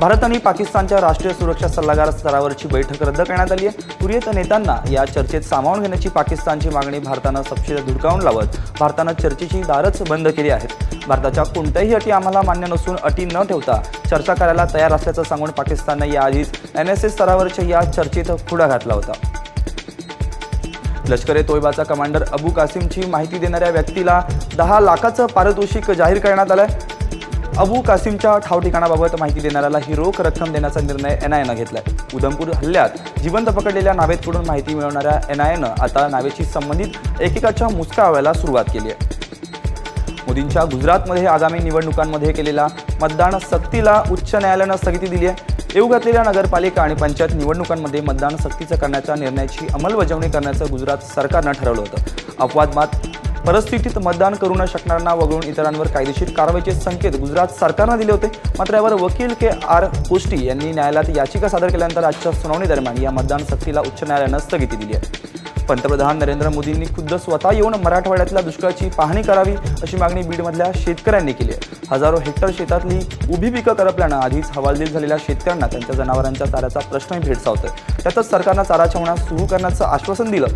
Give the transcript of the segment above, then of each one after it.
भारत आणि पाकिस्तानच्या राष्ट्रीय सुरक्षा सल्लागार स्तरावरची बैठक रद्द करण्यात आली आहे। हुर्रियत नेत्यांना या चर्चेत सामावून घेण्याची पाकिस्तानची मागणी भारतानं सपशेल धुडकावून लावत भारतानं चर्चेची दारच बंद केली आहेत। भारताच्या कोणत्याही अटी आम्हाला मान्य नसून अटी न ठेवता चर्चा करायला तयार असल्याचं सांगून पाकिस्तानने याआधीच NSA स्तरावरच्या या चर्चेत खुळा घातला होता। लष्कर-ए-तोयबाचा कमांडर अबू कासिमची माहिती देणाऱ्या व्यक्तीला 10 लाखाचं पारितोषिक जाहीर करण्यात आलंय। अबू कासिमच्या ठाव ठिकाणाबाबत माहिती देणाऱ्याला ही रोख रक्कम देण्याचा निर्णय NIAनं घेतलाय। उधमपूर हल्ल्यात जिवंत पकडलेल्या नावेतकडून माहिती मिळवणाऱ्या NIAनं आता नावेशी संबंधित एकेकाच्या मुसकावाव्याला सुरुवात केली आहे। मोदींच्या गुजरातमध्ये आगामी निवडणुकांमध्ये केलेल्या मतदान सक्तीला उच्च न्यायालयानं स्थगिती दिली आहे। येऊ घातलेल्या नगरपालिका आणि पंचायत निवडणुकांमध्ये मतदान सक्तीचं करण्याच्या निर्णयाची अंमलबजावणी करण्याचं गुजरात सरकारनं ठरवलं होतं। अपवादात्मक परिस्थितीत मतदान करू न शकणाऱ्यांना वगळून इतरांवर कायदेशीर कारवाईचे संकेत गुजरात सरकारनं दिले होते। मात्र यावर वकील KR कोष्टी यांनी न्यायालयात याचिका सादर केल्यानंतर आजच्या सुनावणी दरम्यान या मतदान सक्तीला उच्च न्यायालयानं स्थगिती दिली आहे। पंतप्रधान नरेंद्र मोदींनी खुद्द स्वतः येऊन मराठवाड्यातल्या दुष्काळाची पाहणी करावी अशी मागणी बीडमधल्या शेतकऱ्यांनी केली आहे। हजारो हेक्टर शेतातली उभी पिकं करपल्यानं आधीच हवालदिल झालेल्या शेतकऱ्यांना त्यांच्या जनावरांच्या चाऱ्याचा प्रश्नही भेडसावतोय। त्यातच सरकारनं चारा छावण्या सुरू करण्याचं आश्वासन दिलं।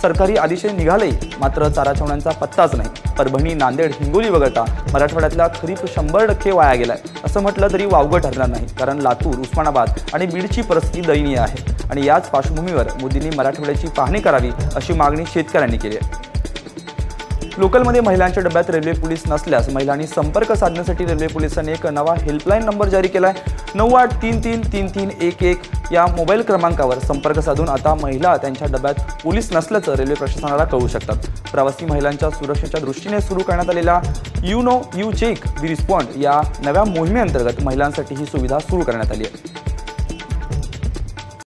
सरकारी आदेश निघाले मात्र चारा छावण्यांचा पत्ताच नाही। परभणी, नांदेड, हिंगोली वगळता मराठवाड्यातला खरीप 100% वाया गेलाय असं म्हटलं तरी वावगं ठरणार नाही, कारण लातूर, उस्मानाबाद आणि बीडची परिस्थिती दयनीय आहे आणि याच पार्श्वभूमीवर मोदींनी मराठवाड्याची पाहणी करावी अशी मागणी शेतकऱ्यांनी केली आहे। लोकलमध्ये महिलांच्या डब्यात रेल्वे पोलीस नसल्यास महिलांनी संपर्क साधण्यासाठी रेल्वे पोलिसांनी एक नवा हेल्पलाईन नंबर जारी केलाय। 98333311 या मोबाईल क्रमांकावर संपर्क साधून आता महिला त्यांच्या डब्यात पोलीस नसल्याचं रेल्वे प्रशासनाला कळवू शकतात। प्रवासी महिलांच्या सुरक्षेच्या दृष्टीने सुरू करण्यात आलेल्या you know you check we respond या नव्या मोहिमेअंतर्गत महिलांसाठी ही सुविधा सुरू करण्यात आली आहे।